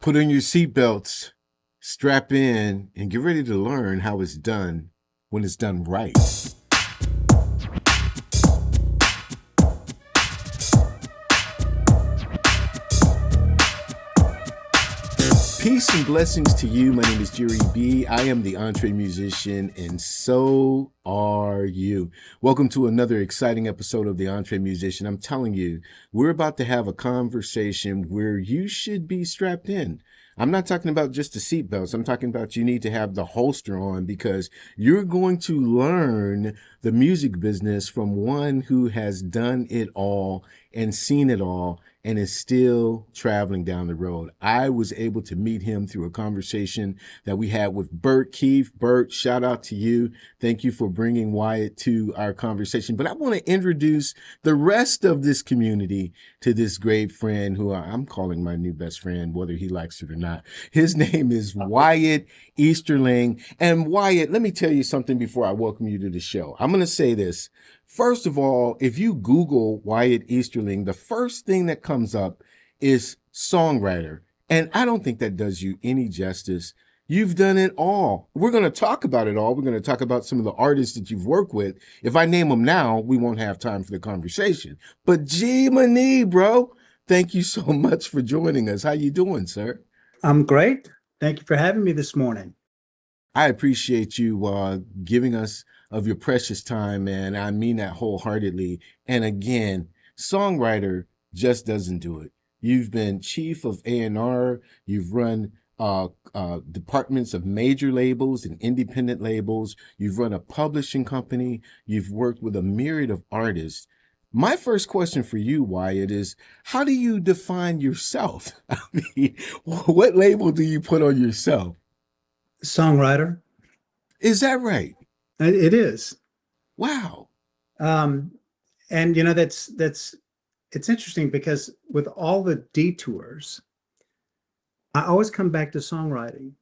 Put on your seatbelts, strap in, and get ready to learn how it's done when it's done right. Peace and blessings to you. My name is Jerry B. I am the EntreMusician, and so are you. Welcome to another exciting episode of the EntreMusician. I'm telling you, we're about to have a conversation where you should be strapped in. I'm not talking about just the seatbelts. I'm talking about you need to have the holster on because you're going to learn the music business from one who has done it all and seen it all and is still traveling down the road. I was able to meet him through a conversation that we had with Bert Keefe. Bert, shout out to you. Thank you for bringing Wyatt to our conversation. But I want to introduce the rest of this community to this great friend who I'm calling my new best friend, whether he likes it or not. His name is Wyatt Easterling. And Wyatt, let me tell you something before I welcome you to the show. I'm going to say this. First of all, if you Google Wyatt Easterling, the first thing that comes up is songwriter. And I don't think that does you any justice. You've done it all. We're going to talk about it all. We're going to talk about some of the artists that you've worked with. If I name them now, we won't have time for the conversation. But gee, Mani, bro, thank you so much for joining us. How you doing, sir? I'm great. Thank you for having me this morning. I appreciate you giving us of your precious time, man. I mean that wholeheartedly. And again, songwriter just doesn't do it. You've been chief of A&R. You've run departments of major labels and independent labels. You've run a publishing company. You've worked with a myriad of artists. My first question for you, Wyatt, is how do you define yourself? I mean, what label do you put on yourself? Songwriter. Is that right? It is. Wow. And that's it's interesting because with all the detours, I always come back to songwriting.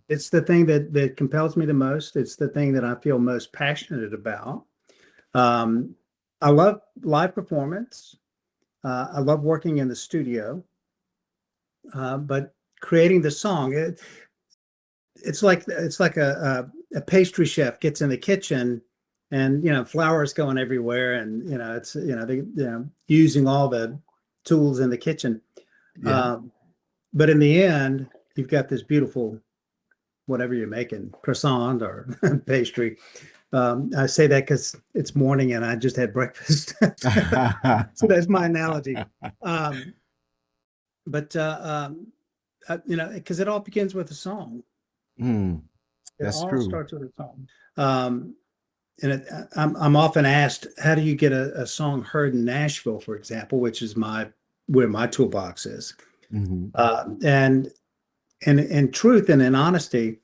It's the thing that compels me the most. It's the thing that I feel most passionate about. I love live performance. I love working in the studio. But creating the song, it's like a pastry chef gets in the kitchen and flour's going everywhere and it's using all the tools in the kitchen. Yeah. But in the end, you've got this beautiful whatever you're making, croissant or pastry. I say that because it's morning and I just had breakfast. So that's my analogy. Because it all begins with a song. That's all true. starts with a song. I'm often asked, how do you get a song heard in Nashville, for example, which is where my toolbox is. And in truth and in honesty,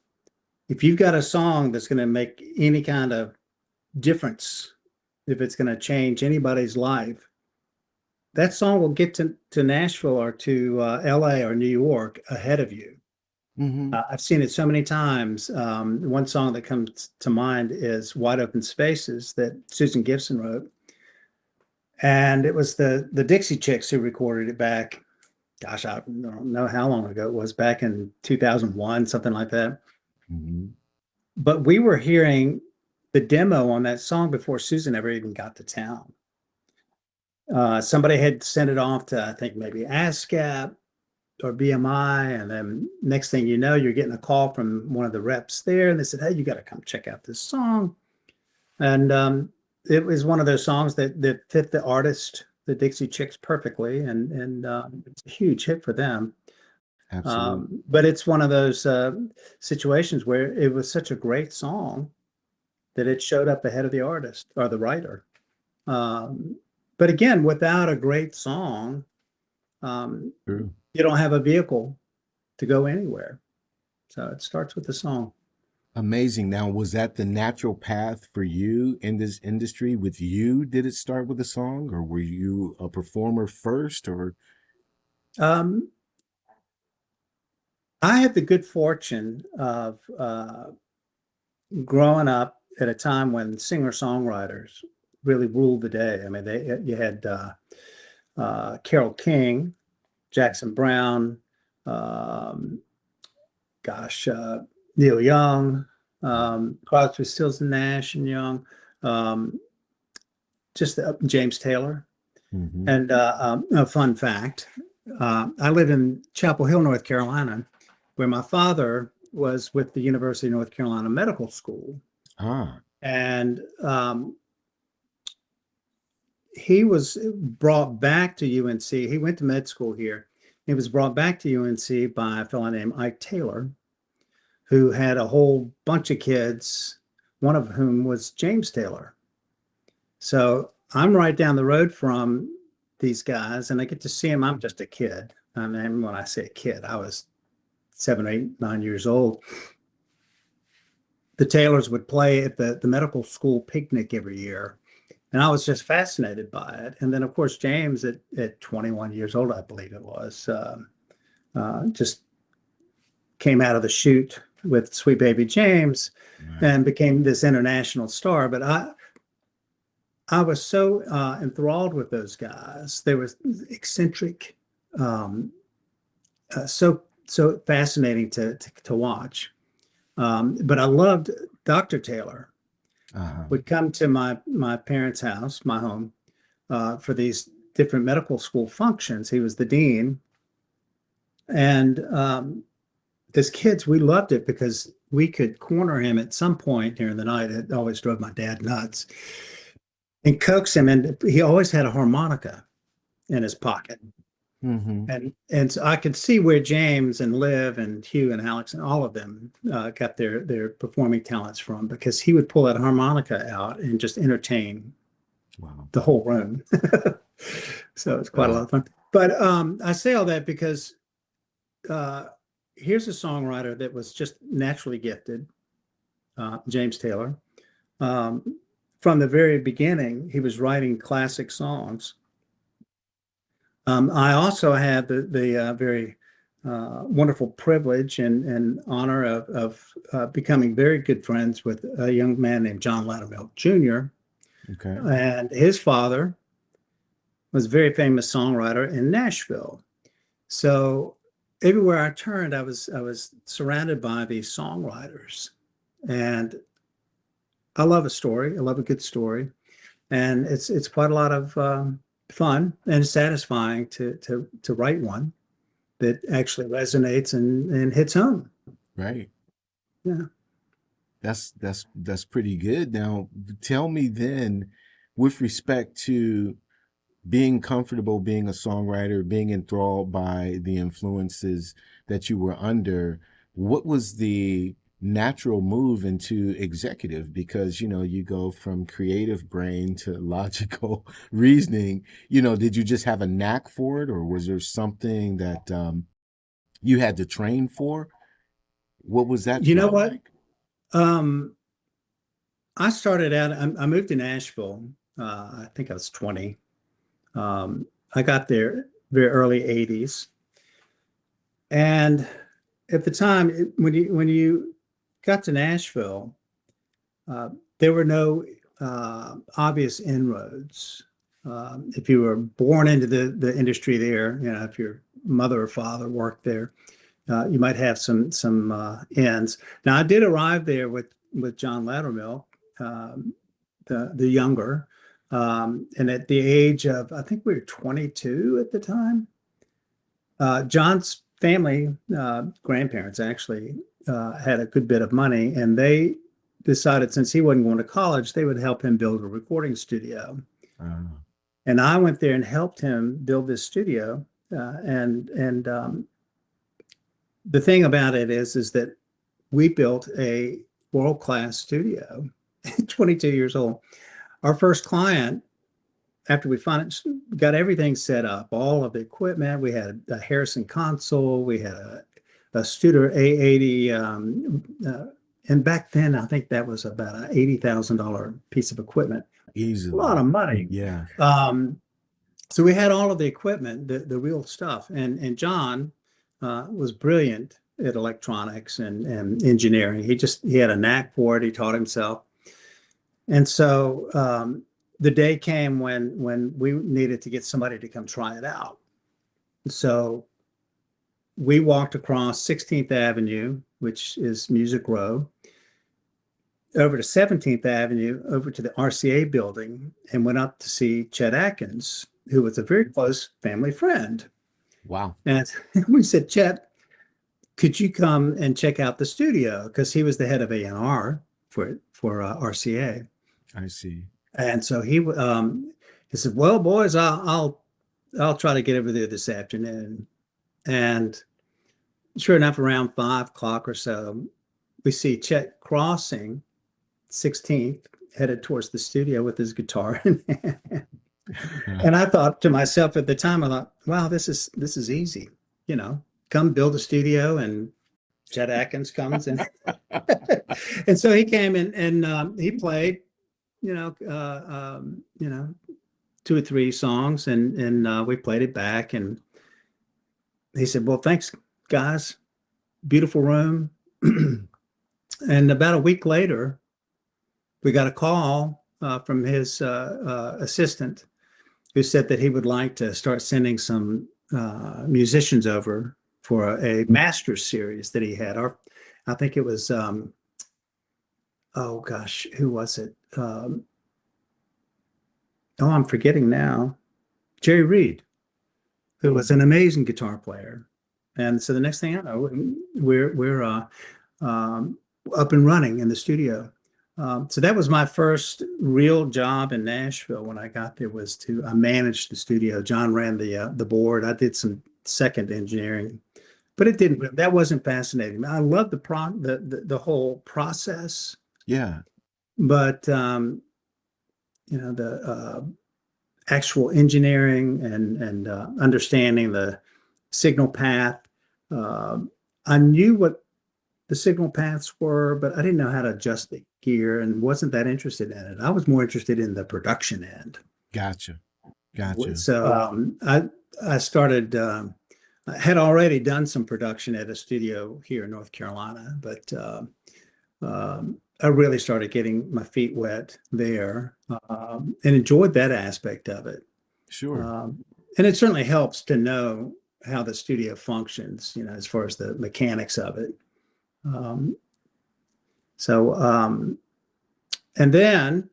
if you've got a song that's going to make any kind of difference, if it's going to change anybody's life, that song will get to Nashville or to LA or New York ahead of you. I've seen it so many times. One song that comes to mind is Wide Open Spaces that Susan Gibson wrote. And it was the Dixie Chicks who recorded it back, gosh, I don't know how long ago it was, back in 2001, something like that. But we were hearing the demo on that song before Susan ever even got to town. Somebody had sent it off to, I think, maybe ASCAP or BMI, and then next thing you know, you're getting a call from one of the reps there, and they said, "Hey, you got to come check out this song." And it was one of those songs that fit the artist, the Dixie Chicks, perfectly, and it's a huge hit for them. Absolutely. But it's one of those situations where it was such a great song that it showed up ahead of the artist or the writer. But again, without a great song, True. you don't have a vehicle to go anywhere. So it starts with the song. Amazing. Now, was that the natural path for you in this industry? With you, did it start with a song, or were you a performer first? Or I had the good fortune of growing up at a time when singer-songwriters really ruled the day. I mean, you had Carole King, Jackson Browne, um, Neil Young, Crosby, Stills and Nash and Young, um, just James Taylor. Mm-hmm. And a fun fact, I live in Chapel Hill, North Carolina, where my father was with the University of North Carolina Medical School. Ah. And he was brought back to UNC. He went to med school here. He was brought back to UNC by a fellow named Ike Taylor, who had a whole bunch of kids, one of whom was James Taylor. So I'm right down the road from these guys, and I get to see him. I'm just a kid. I mean, when I say a kid, I was 7, 8, 9 years old. The Taylors would play at the medical school picnic every year, and I was just fascinated by it. And then, of course, James at 21 years old, I believe it was, just came out of the chute with Sweet Baby James and became this international star. But I was so enthralled with those guys. They were eccentric, so fascinating to watch. But I loved Dr. Taylor. Would come to my parents' house, my home, for these different medical school functions. He was the dean, and as kids, we loved it because we could corner him at some point during the night. It always drove my dad nuts. And coax him, and he always had a harmonica in his pocket. Mm-hmm. And so I could see where James and Liv and Hugh and Alex and all of them got their performing talents from, because he would pull that harmonica out and just entertain the whole room. So it's quite a lot of fun. But I say all that because here's a songwriter that was just naturally gifted, James Taylor. From the very beginning, he was writing classic songs. I also had the very wonderful privilege and honor of becoming very good friends with a young man named John Michael Jr. Okay. And his father was a very famous songwriter in Nashville. So everywhere I turned, I was surrounded by these songwriters. And I love a story. I love a good story. And it's quite a lot of fun and satisfying to write one that actually resonates and hits home. Right. Yeah. That's pretty good. Now, tell me then, with respect to being comfortable being a songwriter, being enthralled by the influences that you were under, what was the natural move into executive? Because, you go from creative brain to logical reasoning. Did you just have a knack for it, or was there something that you had to train for? What was that? You know what? Like? I started out, I moved to Nashville. I think I was 20. I got there very early 80s. And at the time, when you got to Nashville, there were no obvious inroads. If you were born into the industry there, if your mother or father worked there, you might have some ends. Now, I did arrive there with John Loudermilk, the younger, and at the age of, I think we were 22 at the time. John's family, grandparents actually, had a good bit of money, and they decided, since he wasn't going to college, they would help him build a recording studio. And I went there and helped him build this studio. And the thing about it is that we built a world-class studio, 22 years old. Our first client, after we finally got everything set up, all of the equipment, we had a Harrison console, we had a Studer A80, and back then I think that was about an $80,000 piece of equipment. Easily. A lot of money. Yeah. So we had all of the equipment, the real stuff, and John was brilliant at electronics and engineering. He had a knack for it. He taught himself, and so the day came when we needed to get somebody to come try it out. So we walked across 16th Avenue, which is Music Row, over to 17th Avenue, over to the RCA building, and went up to see Chet Atkins, who was a very close family friend. Wow. And we said, Chet, could you come and check out the studio? Because he was the head of A&R for RCA. I see. And so he said, well, boys, I'll try to get over there this afternoon. And sure enough, around 5 o'clock or so, we see Chet crossing 16th, headed towards the studio with his guitar in hand. And I thought to myself at the time, I thought, wow, this is easy. You know, come build a studio, and Chet Atkins comes and and so he came and he played, you know, 2 or 3 songs, and we played it back, and he said, well, thanks, guys. Beautiful room. And about a week later, we got a call from his assistant, who said that he would like to start sending some musicians over for a master's series that he had. I think it was, oh gosh, who was it? Oh, I'm forgetting now. Jerry Reed, who was an amazing guitar player. And so the next thing I know, we're up and running in the studio. So that was my first real job in Nashville when I got there, was I managed the studio. John ran the board. I did some second engineering, but that wasn't fascinating. I loved the whole process. Yeah. But the actual engineering and understanding the signal path. I knew what the signal paths were, but I didn't know how to adjust the gear and wasn't that interested in it. I was more interested in the production end. Gotcha. So I started, I had already done some production at a studio here in North Carolina, but I really started getting my feet wet there and enjoyed that aspect of it. Sure. And it certainly helps to know how the studio functions, you know, as far as the mechanics of it. And then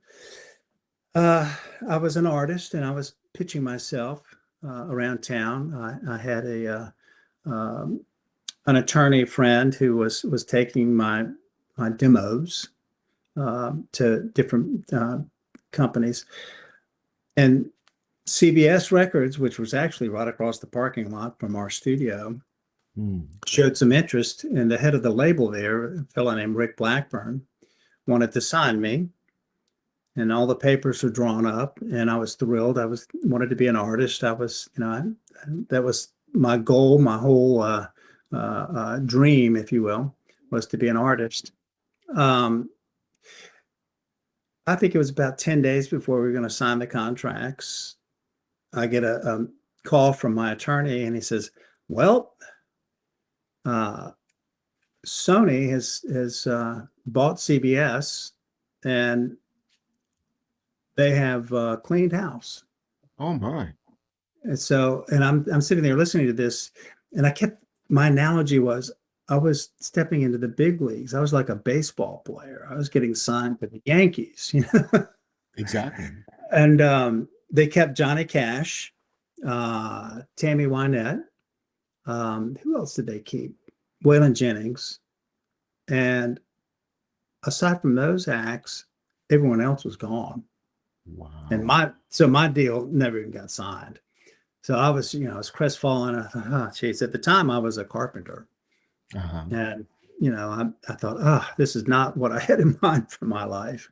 I was an artist, and I was pitching myself around town. I had an attorney friend who was taking my demos to different companies, and CBS Records, which was actually right across the parking lot from our studio, showed some interest, and the head of the label there, a fellow named Rick Blackburn, wanted to sign me, and all the papers were drawn up, and I was thrilled. I wanted to be an artist. I was, you know, that was my goal, my whole dream, if you will, was to be an artist. I think it was about 10 days before we were going to sign the contracts. I get a call from my attorney, and he says, well, Sony has bought CBS, and they have cleaned house. Oh my! And so, and I'm sitting there listening to this, and my analogy was, I was stepping into the big leagues. I was like a baseball player. I was getting signed to the Yankees, you know. Exactly. And they kept Johnny Cash, Tammy Wynette. Who else did they keep? Waylon Jennings. And aside from those acts, everyone else was gone. Wow. And my deal never even got signed. So I was, you know, I was crestfallen. I thought, oh, geez. At the time, I was a carpenter. And, you know, I thought, this is not what I had in mind for my life.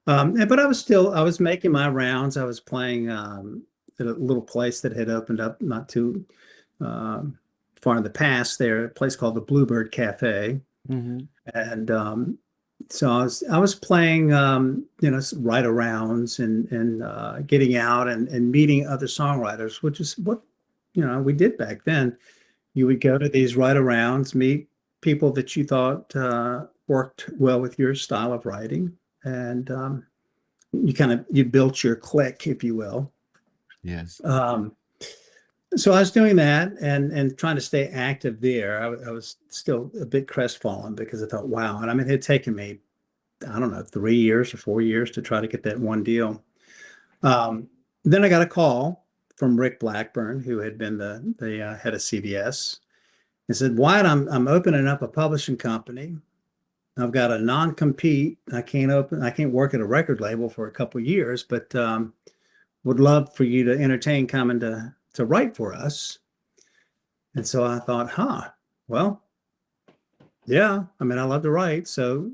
But I was making my rounds. I was playing at a little place that had opened up not too far in the past there, a place called the Bluebird Cafe. And so I was playing, you know, write-arounds and getting out and meeting other songwriters, which is what, you know, we did back then. You would go to these write-arounds, meet people that you thought worked well with your style of writing, and you built your clique, if you will. Yes. so I was doing that and trying to stay active there. I was still a bit crestfallen because I thought, wow. And I mean, it had taken me, I don't know, 3 years or 4 years to try to get that one deal. Um, then I got a call from Rick Blackburn, who had been the head of CBS. He said, Wyatt, I'm opening up a publishing company. I've got a non-compete. I can't work at a record label for a couple of years, but would love for you to entertain coming to write for us. And so I thought, well, yeah, I mean, I love to write. So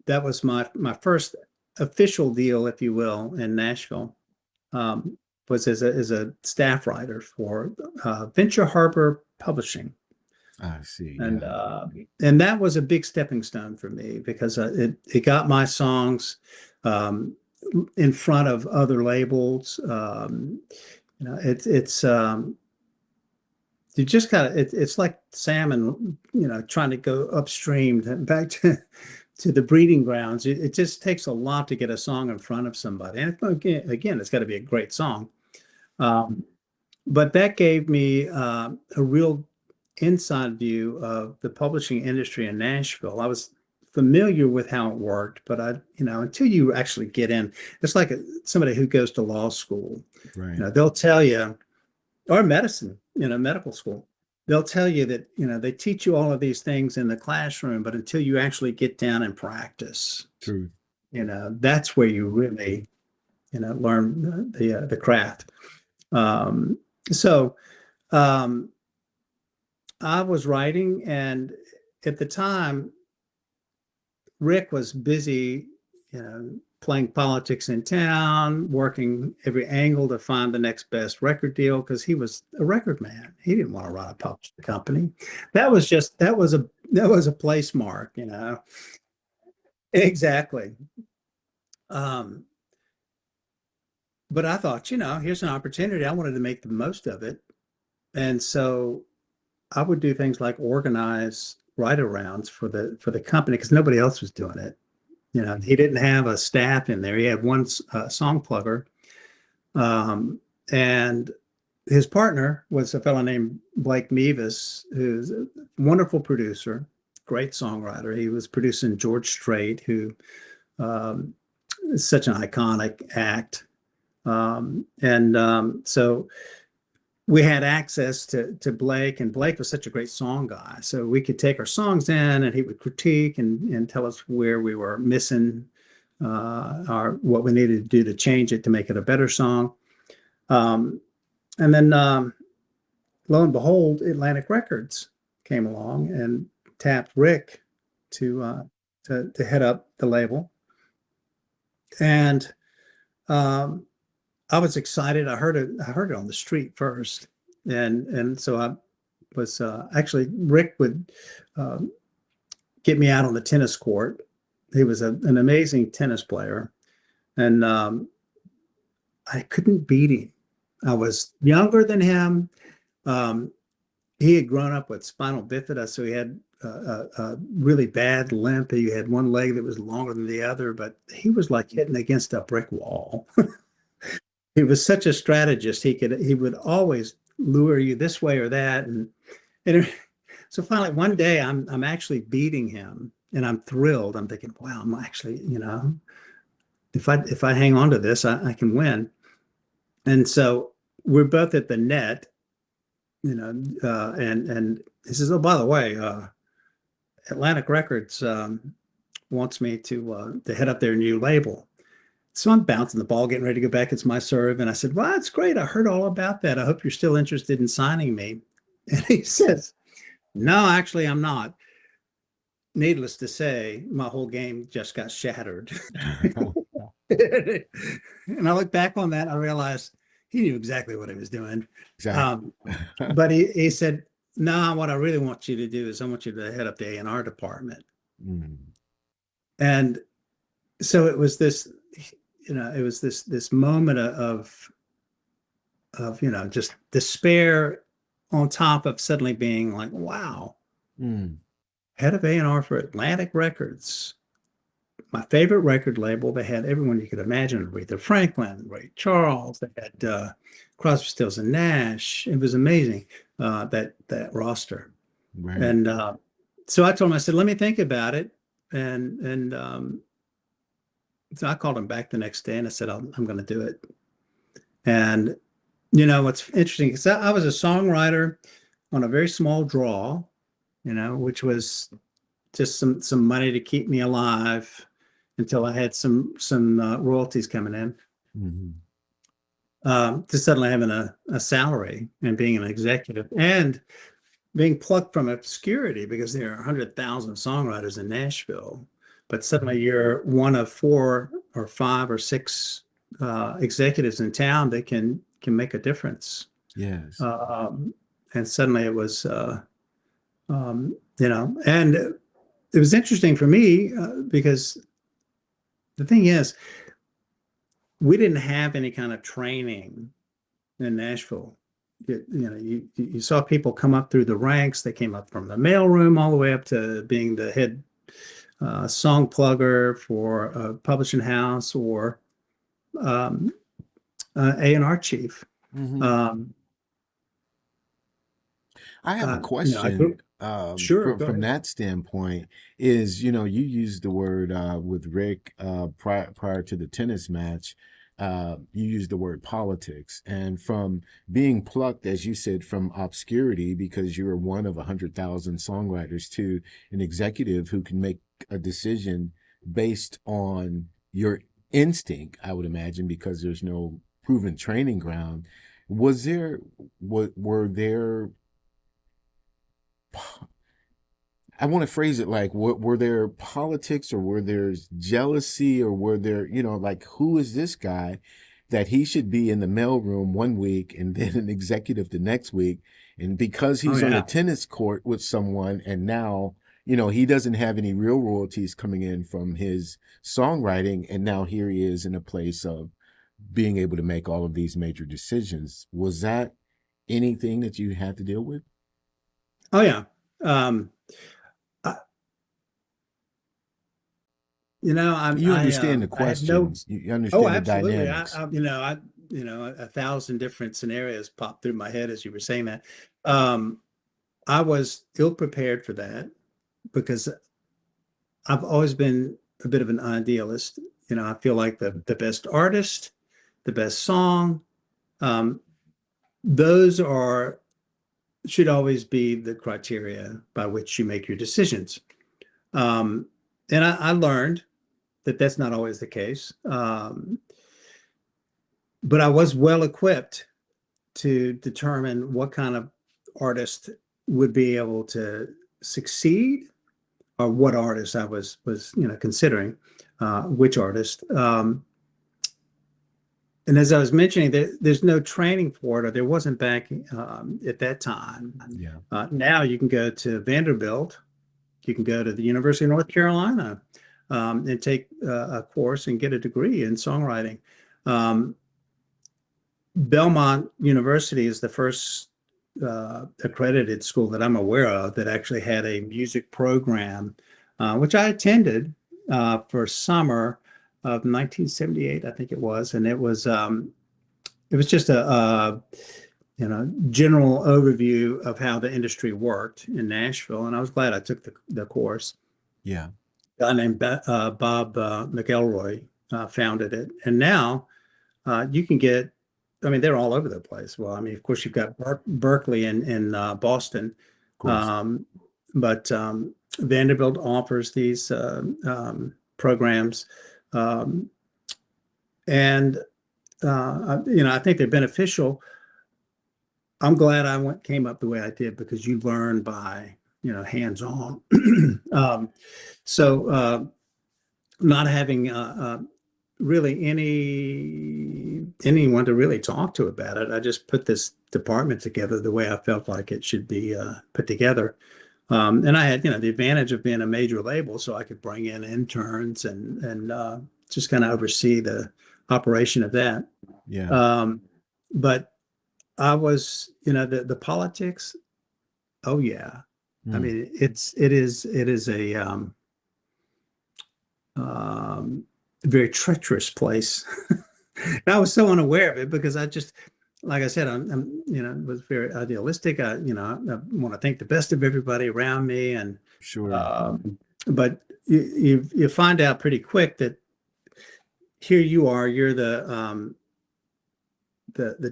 that was my first official deal, if you will, in Nashville. Was as a staff writer for Venture Harbor Publishing. I see. And Yeah. and that was a big stepping stone for me because it got my songs in front of other labels. It's you just gotta it's like salmon, trying to go upstream back to the breeding grounds. It just takes a lot to get a song in front of somebody, and again, it's got to be a great song. But that gave me a real inside view of the publishing industry in Nashville. I was familiar with how it worked, but until you actually get in, it's like somebody who goes to law school. Right. They'll tell you, or medicine, medical school, they'll tell you that, they teach you all of these things in the classroom, but until you actually get down and practice, True. That's where you really, learn the craft. So I was writing, and at the time, Rick was busy, playing politics in town, working every angle to find the next best record deal because he was a record man. He didn't want to run a publishing company. That was a place mark, Exactly. But I thought, here's an opportunity. I wanted to make the most of it. And so I would do things like organize write-arounds for the company because nobody else was doing it. He didn't have a staff in there. He had one song plugger, and his partner was a fellow named Blake Mevis, who's a wonderful producer, great songwriter. He was producing George Strait, who is such an iconic act. So we had access to Blake, and Blake was such a great song guy. So we could take our songs in, and he would critique and tell us where we were missing what we needed to do to change it to make it a better song. And then lo and behold, Atlantic Records came along and tapped Rick to head up the label. And I was excited. I heard it on the street first, and so I was actually Rick would get me out on the tennis court. He was an amazing tennis player, and I couldn't beat him. I was younger than him. He had grown up with spinal bifida, so he had a really bad limp. He had one leg that was longer than the other, but he was like hitting against a brick wall. He was such a strategist. He would always lure you this way or that, and so finally one day I'm actually beating him, and I'm thrilled. I'm thinking, wow, I'm actually, if I hang on to this, I can win. And so we're both at the net, and he says, oh, by the way, Atlantic Records wants me to head up their new label. So I'm bouncing the ball, getting ready to go back. It's my serve. And I said, well, that's great. I heard all about that. I hope you're still interested in signing me. And he says, no, actually, I'm not. Needless to say, my whole game just got shattered. And I look back on that, I realized he knew exactly what he was doing. Exactly. But he said, no, what I really want you to do is I want you to head up the A&R department. Mm. And so it was this, this moment of just despair on top of suddenly being like, wow, head of A&R for Atlantic Records, my favorite record label. They had everyone you could imagine: Aretha Franklin, Ray Charles. They had Crosby, Stills and Nash. It was amazing, that roster. Right. And so I told him, I said, let me think about it. And so I called him back the next day and I said, I'm going to do it. And what's interesting is I was a songwriter on a very small draw, which was just some money to keep me alive until I had some royalties coming in. To suddenly having a salary and being an executive and being plucked from obscurity, because there are 100,000 songwriters in Nashville, but suddenly you're one of 4 or 5 or 6 executives in town that can make a difference. Yes. And suddenly it was, and it was interesting for me because the thing is, we didn't have any kind of training in Nashville. You saw people come up through the ranks. They came up from the mailroom all the way up to being the head song plugger for a publishing house or A&R chief. I have a question. Sure, From that standpoint is, you used the word with Rick prior to the tennis match. You used the word politics, and from being plucked, as you said, from obscurity because you're one of 100,000 songwriters to an executive who can make a decision based on your instinct, I would imagine, because there's no proven training ground. Were there, I want to phrase it like, were there politics, or were there jealousy, or were there, like, who is this guy that he should be in the mailroom one week and then an executive the next week? And because he's on a tennis court with someone and now, he doesn't have any real royalties coming in from his songwriting. And now here he is in a place of being able to make all of these major decisions. Was that anything that you had to deal with? Oh, yeah. You understand the question. You understand the absolutely. dynamics. 1,000 different scenarios popped through my head as you were saying that. I was ill prepared for that because I've always been a bit of an idealist. I feel like the best artist, the best song, those should always be the criteria by which you make your decisions. And I learned that that's not always the case. But I was well equipped to determine what kind of artist would be able to succeed, or what artist I was considering, which artist. And as I was mentioning, there's no training for it, or there wasn't back at that time. Yeah. Now you can go to Vanderbilt, you can go to the University of North Carolina, and take a course and get a degree in songwriting. Belmont University is the first accredited school that I'm aware of that actually had a music program, which I attended for summer of 1978, I think it was, and it was just a general overview of how the industry worked in Nashville, and I was glad I took the course. Yeah. A guy named Bob McElroy founded it, and now you can get. I mean, they're all over the place. Well, I mean, of course, you've got Berkeley in Boston, but Vanderbilt offers these programs, and I think they're beneficial. I'm glad I came up the way I did because you learn by hands-on. So not having really anyone to really talk to about it, I just put this department together the way I felt like it should be put together. And I had the advantage of being a major label, so I could bring in interns and just kind of oversee the operation of that. Yeah. But I was, the politics. Oh yeah. I mean, it is a very treacherous place. And I was so unaware of it because I just, like I said, was very idealistic. I want to think the best of everybody around me, and Sure. but you find out pretty quick that here you are, you're the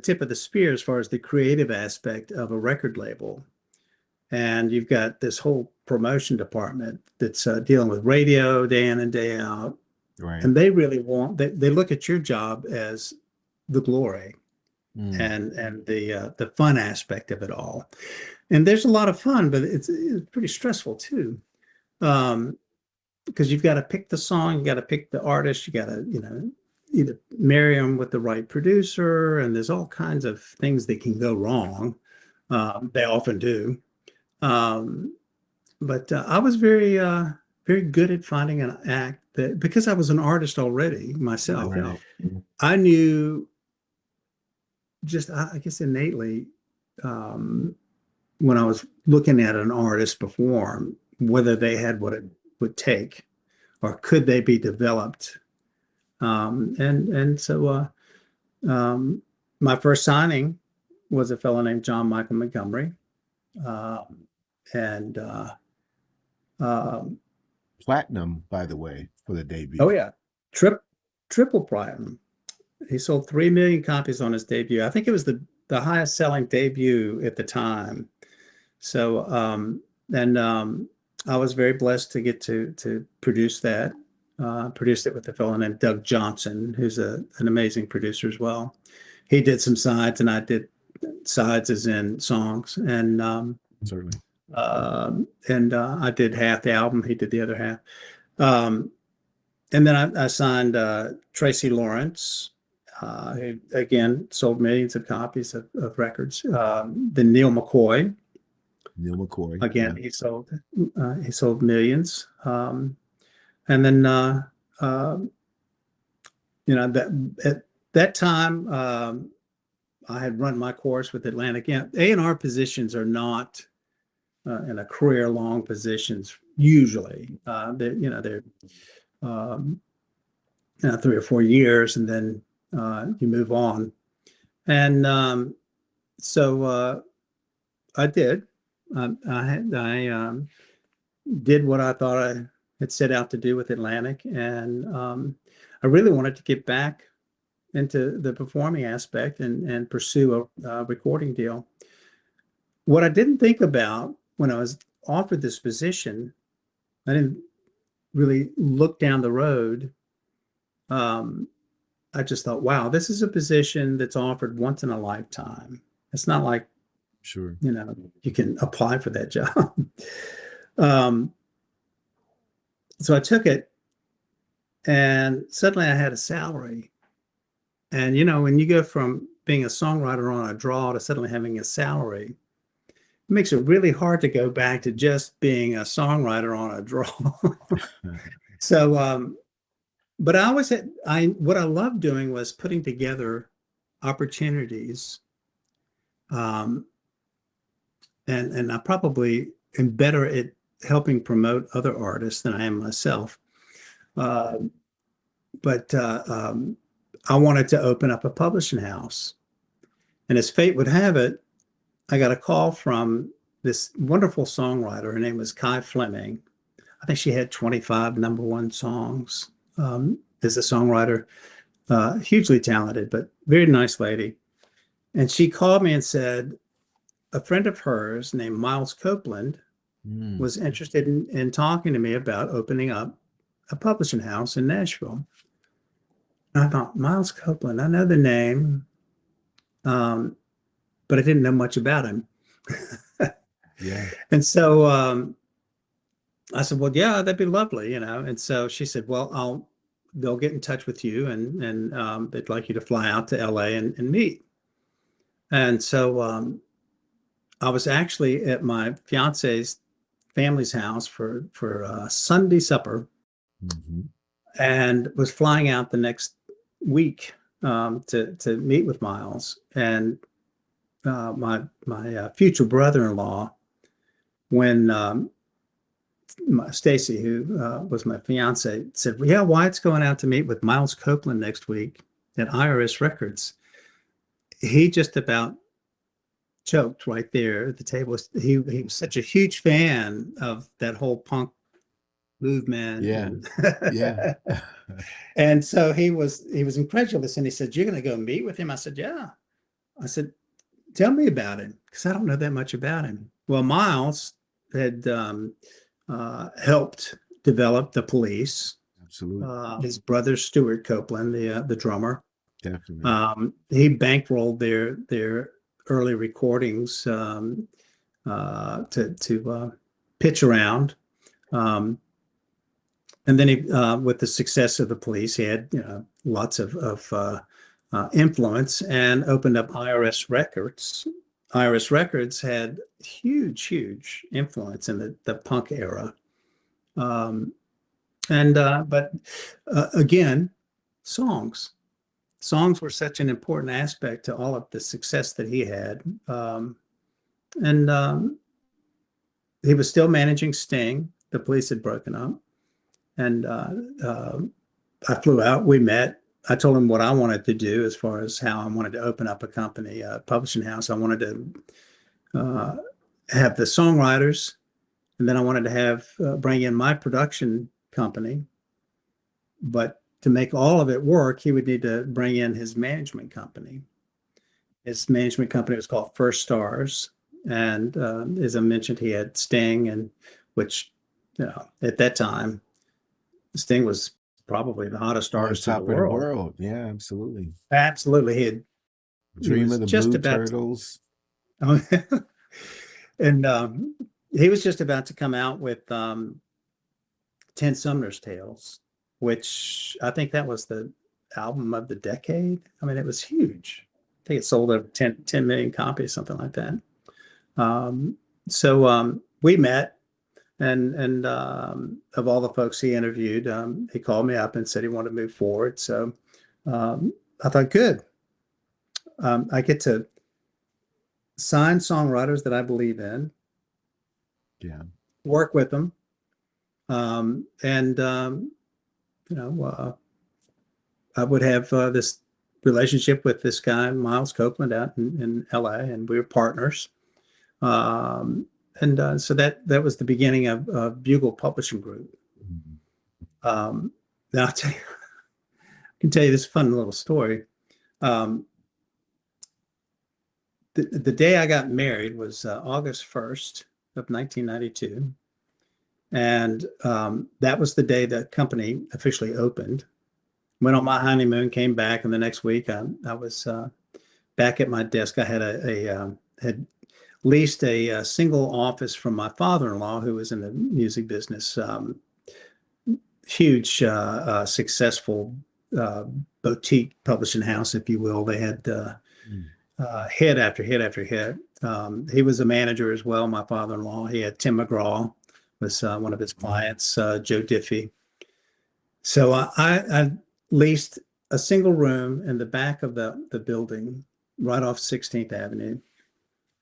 tip of the spear as far as the creative aspect of a record label, and you've got this whole promotion department that's dealing with radio day in and day out, Right. and they really they look at your job as the glory Mm. and the fun aspect of it all. And there's a lot of fun, but it's pretty stressful too. Because you've got to pick the song, you got to pick the artist, you got to, either marry them with the right producer, and there's all kinds of things that can go wrong. They often do. But I was very good at finding an act that, because I was an artist already myself, Right. I knew just, I guess, innately, when I was looking at an artist perform, whether they had what it would take, or could they be developed. And so my first signing was a fellow named John Michael Montgomery, and Platinum, by the way, for the debut. oh yeah, triple platinum. He sold 3 million copies on his debut. I think it was the highest selling debut at the time. So I was very blessed to get to produce that. Produced it with a fellow named Doug Johnson, who's an amazing producer as well. He did some sides, and I did sides as in songs, and Certainly. I did half the album. He did the other half. And then I signed Tracy Lawrence, who again sold millions of copies of records. Then Neal McCoy. Neal McCoy. Again, yeah. He sold millions. And then that at that time I had run my course with Atlantic. A&R positions are not in a career long positions usually. They're 3 or 4 years, and then you move on. And so I did. I did what I thought I had set out to do with Atlantic, and I really wanted to get back into the performing aspect and pursue a recording deal. What I didn't think about when I was offered this position, I didn't really look down the road. I just thought, wow, this is a position that's offered once in a lifetime. It's not like, sure, you can apply for that job. So I took it, and suddenly I had a salary. And, when you go from being a songwriter on a draw to suddenly having a salary, it makes it really hard to go back to just being a songwriter on a draw. So, but I always what I loved doing was putting together opportunities. And I probably am better at helping promote other artists than I am myself. But I wanted to open up a publishing house. And as fate would have it, I got a call from this wonderful songwriter. Her name was Kai Fleming. I think she had 25 #1 songs as a songwriter. Hugely talented, but very nice lady. And she called me and said a friend of hers named Miles Copeland was interested in talking to me about opening up a publishing house in Nashville. And I thought, Miles Copeland, I know the name, but I didn't know much about him. Yeah. And so I said, well, yeah, that'd be lovely, And so she said, well, they'll get in touch with you, and they'd like you to fly out to LA and meet. And so I was actually at my fiance's family's house for Sunday supper, and was flying out the next week to meet with Miles. And my future brother-in-law, when Stacy, who was my fiance, said, well, yeah, Wyatt's going out to meet with Miles Copeland next week at IRS Records. he just about choked right there at the table. He was such a huge fan of that whole punk movement. Yeah. Yeah. And so he was incredulous, and he said, "You're going to go meet with him?" I said, "Yeah." I said, "Tell me about him, because I don't know that much about him." Well, Miles had helped develop the Police. Absolutely. His brother Stuart Copeland, the drummer, Definitely. he bankrolled their early recordings to pitch around. And then he, with the success of the Police, he had lots of influence and opened up IRS Records. IRS Records had huge influence in the punk era. But again, songs. Songs were such an important aspect to all of the success that he had. And he was still managing Sting. The Police had broken up. And I flew out. We met. I told him what I wanted to do as far as how I wanted to open up a company, a publishing house. I wanted to have the songwriters, and then I wanted to have bring in my production company. But to make all of it work, he would need to bring in his management company. His management company was called Firstars, and as I mentioned, he had Sting, and which at that time, Sting was probably the hottest artist in the Top of the world. world. Yeah, absolutely. Absolutely. He Dream was of the just Blue about Turtles. and he was just about to come out with 10 Sumner's Tales, which I think that was the album of the decade. I mean, it was huge. I think it sold over 10 million copies, something like that. So we met, and of all the folks he interviewed, he called me up and said he wanted to move forward. So I thought, good. I get to sign songwriters that I believe in, work with them, and I would have this relationship with this guy, Miles Copeland, out in LA, and we were partners. So that was the beginning of Bugle Publishing Group. Now I can tell you this fun little story. The day I got married was August 1st of 1992. And that was the day the company officially opened. Went on my honeymoon, came back, and the next week I was back at my desk. I had leased a single office from my father-in-law, who was in the music business. Huge, successful boutique publishing house, if you will. They had hit after hit after hit. He was a manager as well, my father-in-law. He had Tim McGraw was one of his clients, Joe Diffie. So I leased a single room in the back of the building right off 16th Avenue.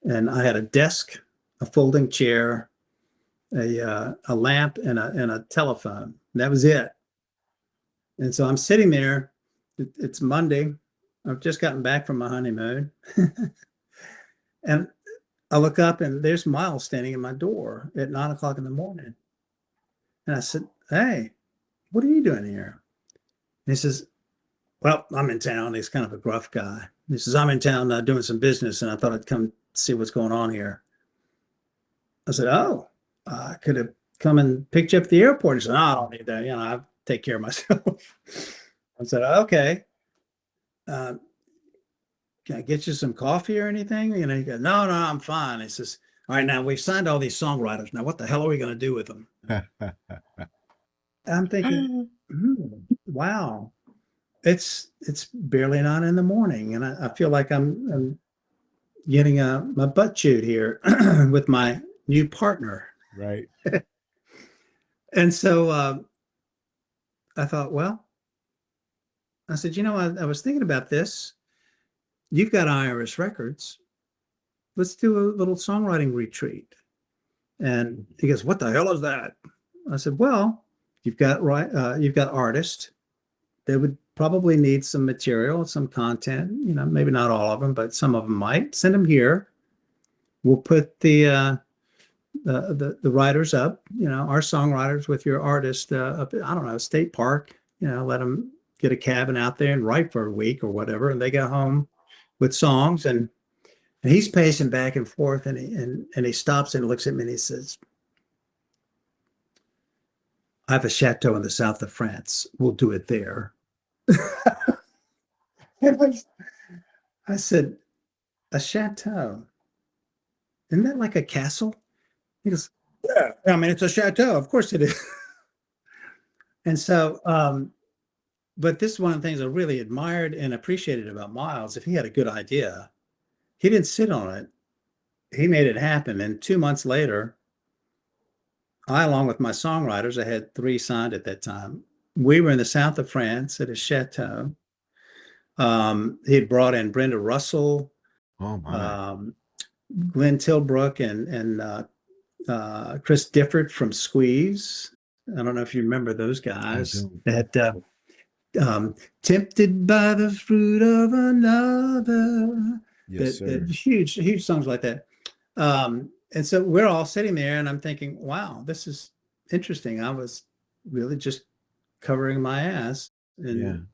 And I had a desk, a folding chair, a lamp, and a telephone. That was it. And so I'm sitting there. It's Monday. I've just gotten back from my honeymoon. And I look up, and there's Miles standing in my door at 9 o'clock in the morning. And I said, "Hey, what are you doing here?" And he says, "Well, I'm in town." He's kind of a gruff guy. He says, "I'm in town doing some business, and I thought I'd come see what's going on here." I said, "Oh, I could have come and picked you up at the airport." He said, "No, I don't need that. I take care of myself." I said, "Okay. Can I get you some coffee or anything?" He goes, No, I'm fine." He says, "All right, now we've signed all these songwriters. Now what the hell are we going to do with them?" I'm thinking, wow, it's barely 9 in the morning, and I feel like I'm getting my butt chewed here with my new partner. Right. And so I thought, well, I said, I was thinking about this. You've got IRS Records. Let's do a little songwriting retreat. And he goes, "What the hell is that?" I said, "Well, you've got artists. They would probably need some material, some content, maybe not all of them, but some of them might. Send them here. We'll put the writers up, our songwriters with your artist up, I don't know, State Park, let them get a cabin out there and write for a week or whatever. And they go home with songs, and he's pacing back and forth, and he stops and looks at me and he says, I have a chateau in the south of France. We'll do it there. And I said, a chateau? Isn't that like a castle? He goes, yeah, I mean, it's a chateau. Of course it is. And so, but this is one of the things I really admired and appreciated about Miles. If he had a good idea, he didn't sit on it. He made it happen. And 2 months later, I, along with my songwriters, I had 3 signed at that time. We were in the south of France at a chateau. He had brought in Brenda Russell, Glenn Tilbrook, and Chris Difford from Squeeze. I don't know if you remember those guys. That tempted by the fruit of another. Yes, sir. Huge songs like that. And so we're all sitting there, and I'm thinking, wow, this is interesting. I was really just covering my ass, and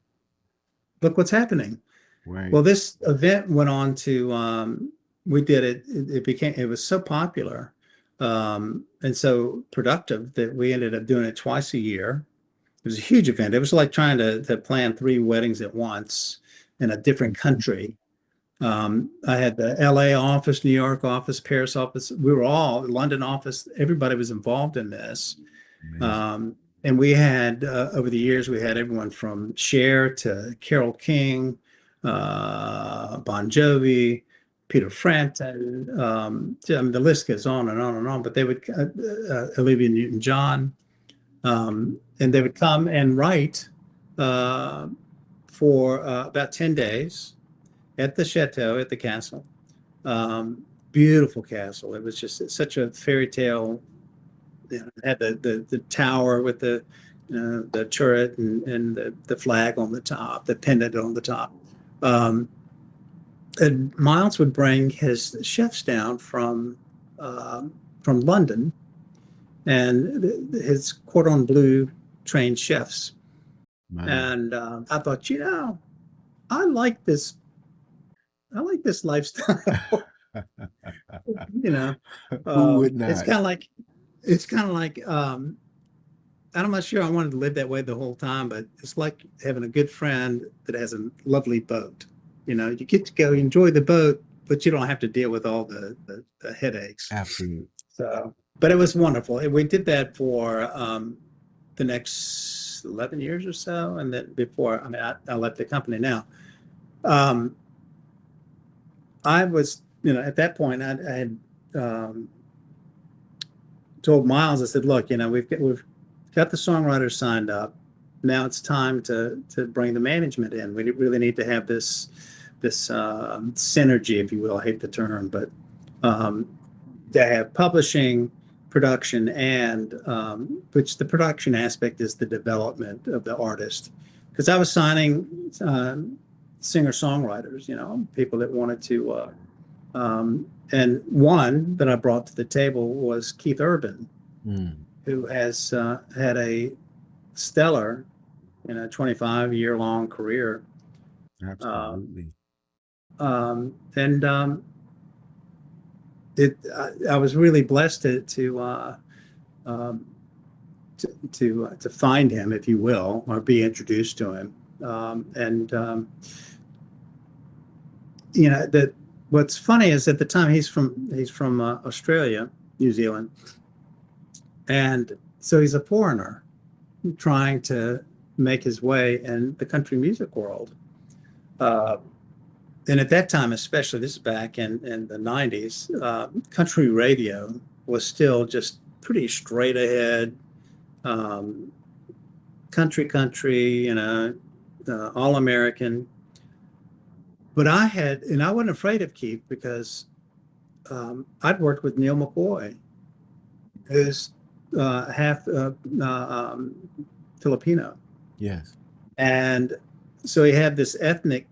look what's happening. Right. Well, this event went on to, we did it. It was so popular and so productive that we ended up doing it twice a year. It was a huge event. It was like trying to plan 3 weddings at once in a different country. I had the LA office, New York office, Paris office. We were all London office. Everybody was involved in this. And we had, over the years, we had everyone from Cher to Carole King, Bon Jovi, Peter Frampton. I mean, the list goes on and on and on. But they would, Olivia Newton-John, and they would come and write for about 10 days at the chateau, at the castle. Beautiful castle. It was just such a fairy tale. It had the tower with the turret and the flag on the top, the pendant on the top. And Miles would bring his chefs down from London, and his cordon bleu trained chefs. And I thought, I like this lifestyle. Who would not? It's kind of like I'm not sure I wanted to live that way the whole time, but it's like having a good friend that has a lovely boat. You get to go enjoy the boat, but you don't have to deal with all the headaches. Absolutely. So, but it was wonderful. We did that for the next 11 years or so, and then before, I left the company now. I was, at that point, I had told Miles, I said, look, we've got the songwriters signed up. Now it's time to bring the management in. We really need to have this synergy, if you will. I hate the term, but to have publishing, production, and which the production aspect is the development of the artist. Because I was signing singer-songwriters, people that wanted to, and one that I brought to the table was Keith Urban, who has had a stellar, 25-year-long career. Absolutely. I was really blessed to find him, if you will, or be introduced to him. That what's funny is at the time he's from Australia, New Zealand, and so he's a foreigner trying to make his way in the country music world. And at that time, especially, this is back in the 90s, country radio was still just pretty straight ahead, country, all American. But I wasn't afraid of Keith because I'd worked with Neal McCoy, who's half Filipino. Yes. And so he had this ethnic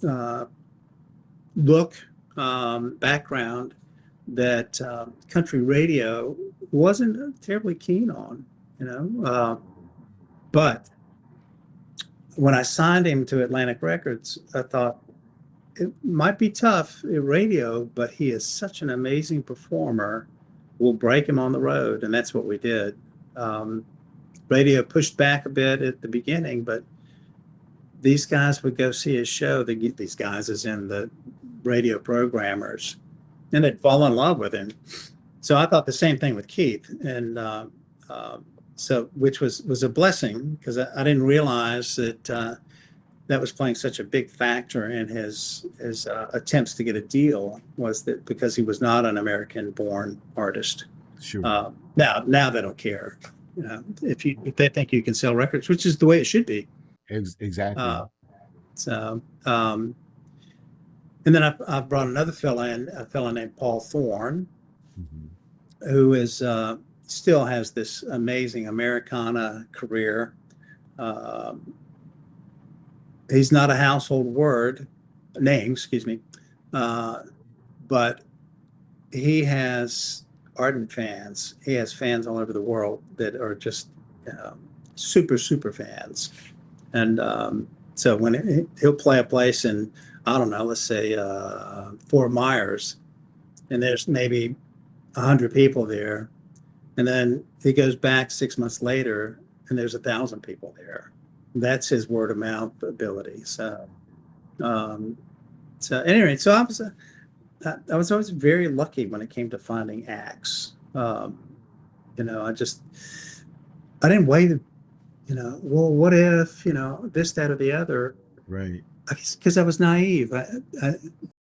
uh, look, background that country radio wasn't terribly keen on, you know. But when I signed him to Atlantic Records, I thought it might be tough at radio, but he is such an amazing performer. We'll break him on the road, and that's what we did. Um, Radio pushed back a bit at the beginning, but these guys would go see his show. These guys, as in the radio programmers, and they'd fall in love with him. So I thought the same thing with Keith, and so which was a blessing because I didn't realize that that was playing such a big factor in his attempts to get a deal, was that because he was not an American-born artist. Sure. Now they don't care. You know, if they think you can sell records, which is the way it should be. Exactly. So, and then I brought another a fellow named Paul Thorne, who is still has this amazing Americana career. He's not a household name, excuse me, but he has ardent fans. He has fans all over the world that are just super fans. And so when he'll play a place in, I don't know, let's say Fort Myers, and there's maybe 100 people there, and then he goes back 6 months later, and there's 1,000 people there. That's his word of mouth ability. So, anyway, so I was always very lucky when it came to finding acts. You know, I didn't wait, you know, well, what if, you know, this, that, or the other. Right. I guess because I was naive.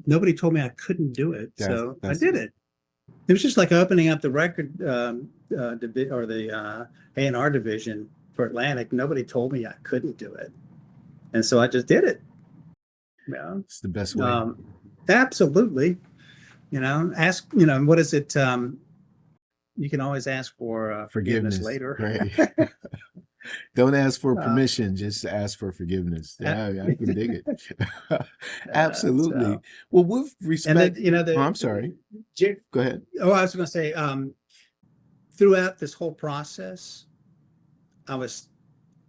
Nobody told me I couldn't do it. So I did it. It was just like opening up the record or the A&R division for Atlantic. Nobody told me I couldn't do it. And so I just did it. Yeah. It's the best way. Absolutely. You know, what is it? You can always ask for forgiveness later. Right. Don't ask for permission, just ask for forgiveness. Yeah, I can dig it. Absolutely. Well, with respect, and then, you know, I'm sorry. Go ahead. Oh, I was going to say, throughout this whole process, I was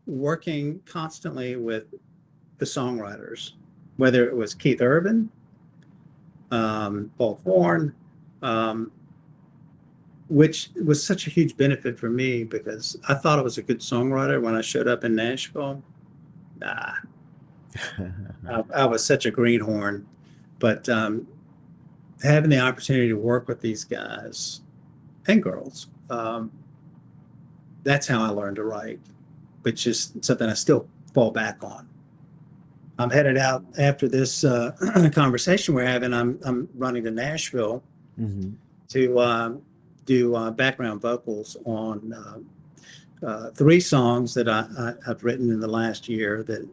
working constantly with the songwriters, whether it was Keith Urban, Paul Thorne, which was such a huge benefit for me because I thought I was a good songwriter when I showed up in Nashville. Nah, I was such a greenhorn. But having the opportunity to work with these guys and girls, that's how I learned to write, which is something I still fall back on. I'm headed out after this conversation we're having. I'm running to Nashville to do background vocals on 3 songs that I've written in the last year that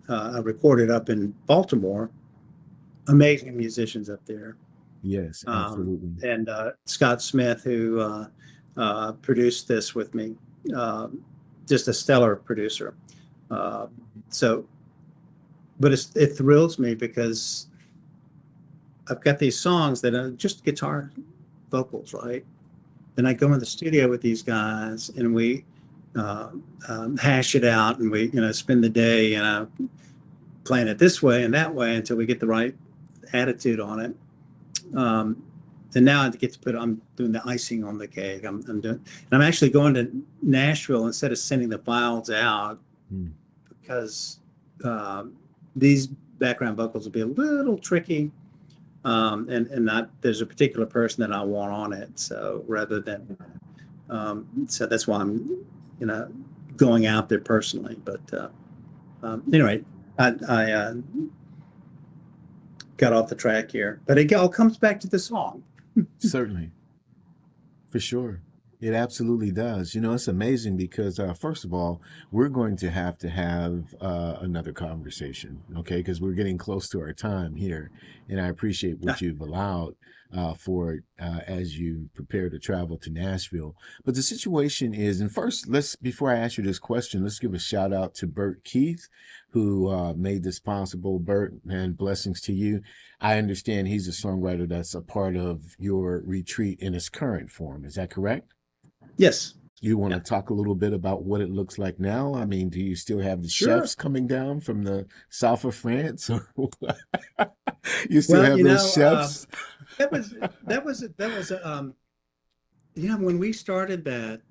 I recorded up in Baltimore. Amazing musicians up there. Yes, absolutely. And Scott Smith, who produced this with me, just a stellar producer. But it thrills me because I've got these songs that are just guitar vocals, right? Then I go in the studio with these guys and we hash it out, and we, spend the day, playing it this way and that way until we get the right attitude on it. And now I get to I'm doing the icing on the cake. I'm actually going to Nashville instead of sending the files out because these background vocals will be a little tricky. And there's a particular person that I want on it. So rather than, so that's why I'm, going out there personally. But anyway, I got off the track here, but it all comes back to the song. Certainly. For sure. It absolutely does. It's amazing because, first of all, we're going to have another conversation, okay? Because we're getting close to our time here, and I appreciate what you've allowed. for as you prepare to travel to Nashville. But the situation is, and first, before I ask you this question, let's give a shout out to Bert Keith, who made this possible. Bert, and blessings to you. I understand he's a songwriter that's a part of your retreat in its current form. Is that correct? Yes. You want to talk a little bit about what it looks like now? I mean, do you still have the Sure. chefs coming down from the south of France, or you still Well, have those chefs? that was when we started that,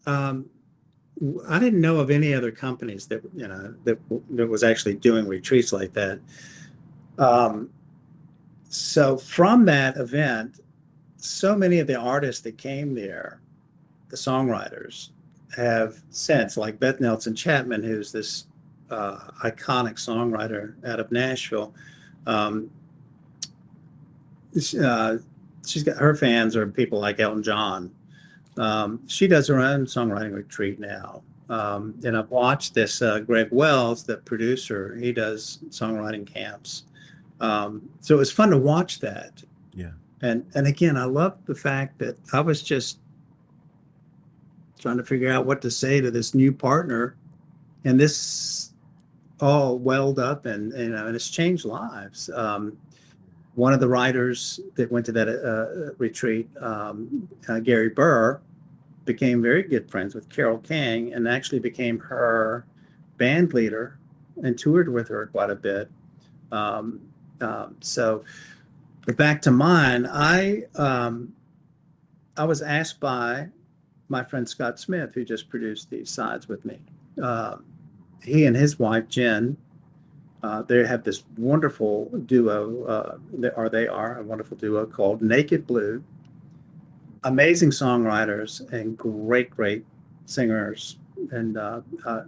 um, I didn't know of any other companies that was actually doing retreats like that. So from that event, so many of the artists that came there, the songwriters, have since, like Beth Nelson Chapman, who's this iconic songwriter out of Nashville. Um, she's got her fans are people like Elton John. She does her own songwriting retreat now. And I've watched this Greg Wells, the producer, he does songwriting camps. So it was fun to watch that. Yeah. And again, I love the fact that I was just trying to figure out what to say to this new partner, and this all welled up, and it's changed lives. One of the writers that went to that retreat, Gary Burr, became very good friends with Carole King and actually became her band leader and toured with her quite a bit. But back to mine, I was asked by my friend Scott Smith, who just produced these sides with me. He and his wife Jen, they have this wonderful duo, they are a wonderful duo called Naked Blue. Amazing songwriters and great singers, and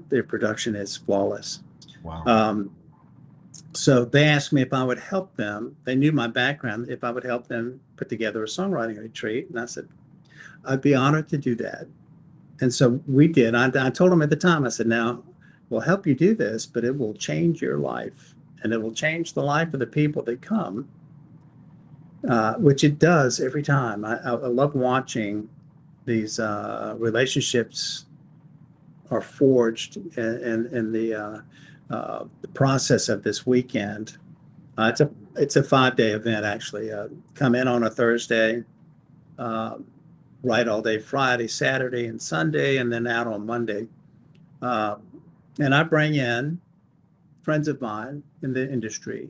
their production is flawless. Wow. So they asked me if I would help them. They knew my background, if I would help them put together a songwriting retreat. And I said, I'd be honored to do that. And so we did. I told them at the time, I said, now we'll help you do this, but it will change your life, and it will change the life of the people that come, which it does every time. I love watching these relationships are forged in the process of this weekend. It's a 5-day event, actually. Come in on a Thursday, write all day Friday, Saturday, and Sunday, and then out on Monday. And I bring in friends of mine in the industry.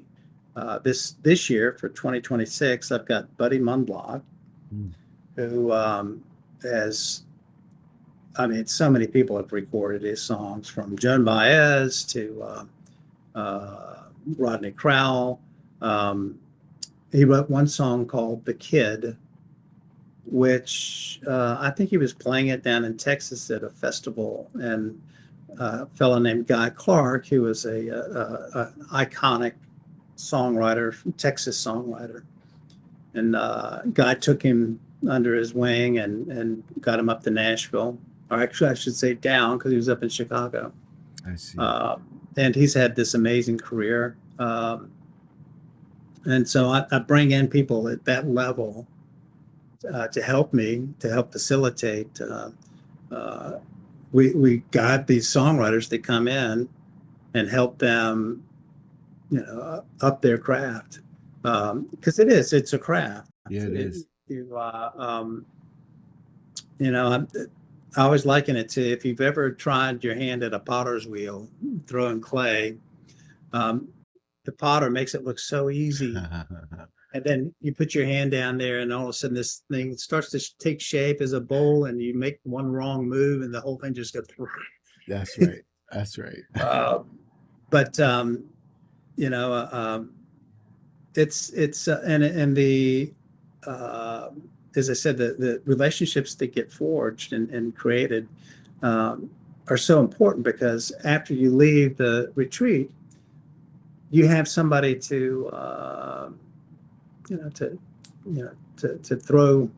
This year for 2026, I've got Buddy Mundlock, who has, so many people have recorded his songs, from Joan Baez to Rodney Crowell. He wrote one song called "The Kid," which I think he was playing it down in Texas at a festival, and a fellow named Guy Clark, who was a iconic songwriter, Texas songwriter, and Guy took him under his wing and got him up to Nashville, or actually I should say down, because he was up in Chicago. I see. And he's had this amazing career. And so I bring in people at that level to help me, to help facilitate. We guide these songwriters that come in and help them, up their craft, because it's a craft. Yeah, it is. I always liken it to, if you've ever tried your hand at a potter's wheel, throwing clay, the potter makes it look so easy. And then you put your hand down there, and all of a sudden this thing starts to take shape as a bowl, and you make one wrong move and the whole thing just goes. That's right. That's right. But it's and the as I said, the relationships that get forged and created are so important, because after you leave the retreat, you have somebody to throw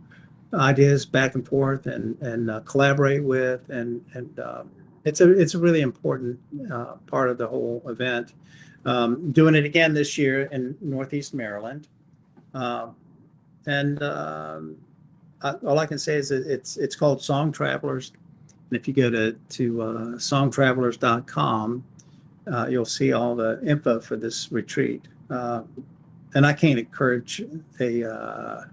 ideas back and forth and collaborate with, and It's a really important part of the whole event. Doing it again this year in Northeast Maryland. And all I can say is that it's called Song Travelers. And if you go to songtravelers.com, you'll see all the info for this retreat. And I can't encourage a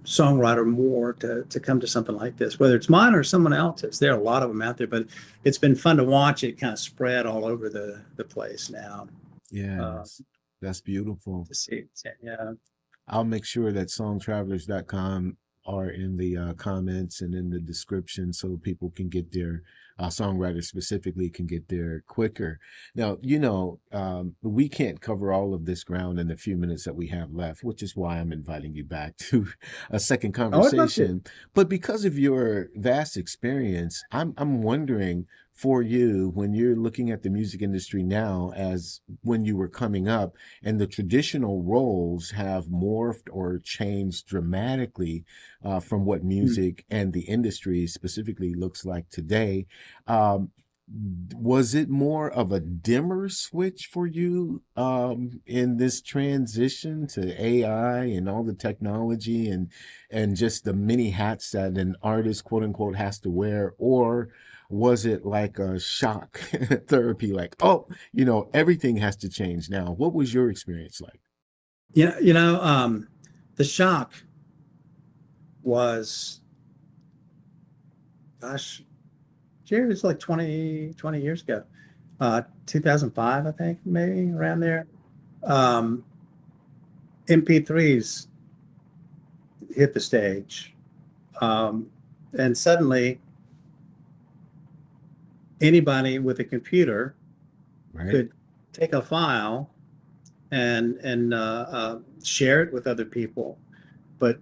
songwriter more to come to something like this, whether it's mine or someone else's. There are a lot of them out there, but it's been fun to watch it kind of spread all over the place now. Yes, that's beautiful. To see, yeah. I'll make sure that songtravelers.com are in the comments and in the description so people can get there. Songwriters specifically can get there quicker. Now, we can't cover all of this ground in the few minutes that we have left, which is why I'm inviting you back to a second conversation. But because of your vast experience, I'm wondering, for you, when you're looking at the music industry now as when you were coming up, and the traditional roles have morphed or changed dramatically from what music and the industry specifically looks like today, was it more of a dimmer switch for you in this transition to AI and all the technology and just the many hats that an artist, quote unquote, has to wear? Or was it like a shock therapy, like, oh, everything has to change now? What was your experience like? The shock was, gosh, Jerry, was like 20 years ago, 2005, I think, maybe around there. MP3s hit the stage. And suddenly anybody with a computer could take a file and share it with other people. But,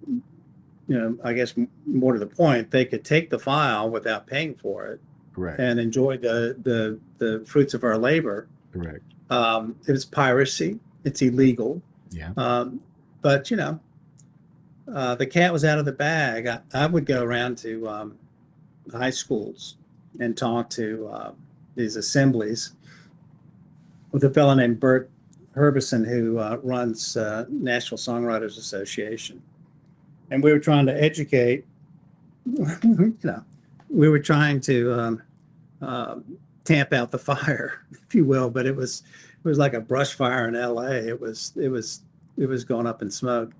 I guess more to the point, they could take the file without paying for it. Correct. And enjoy the fruits of our labor. Correct. It was piracy. It's illegal. Yeah. But the cat was out of the bag. I would go around to high schools and talk to these assemblies with a fellow named Bert Herbison, who runs Nashville Songwriters Association, and we were trying to educate. We were trying to tamp out the fire, if you will, but it was like a brush fire in LA. It was going up in smoke.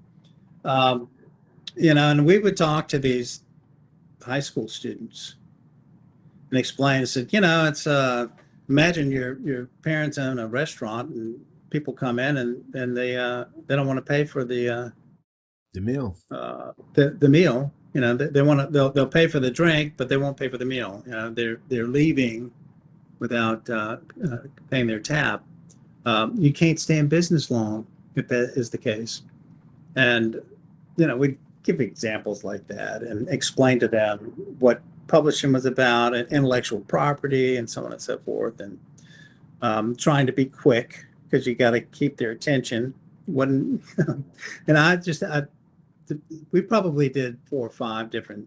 And we would talk to these high school students and explain. I said, it's imagine your parents own a restaurant and people come in and they don't want to pay for the meal. The meal. They'll pay for the drink, but they won't pay for the meal. They're leaving without paying their tab. You can't stay in business long if that is the case. And we give examples like that and explain to them what publishing was about and intellectual property and so on and so forth. And trying to be quick because you got to keep their attention. And we probably did 4 or 5 different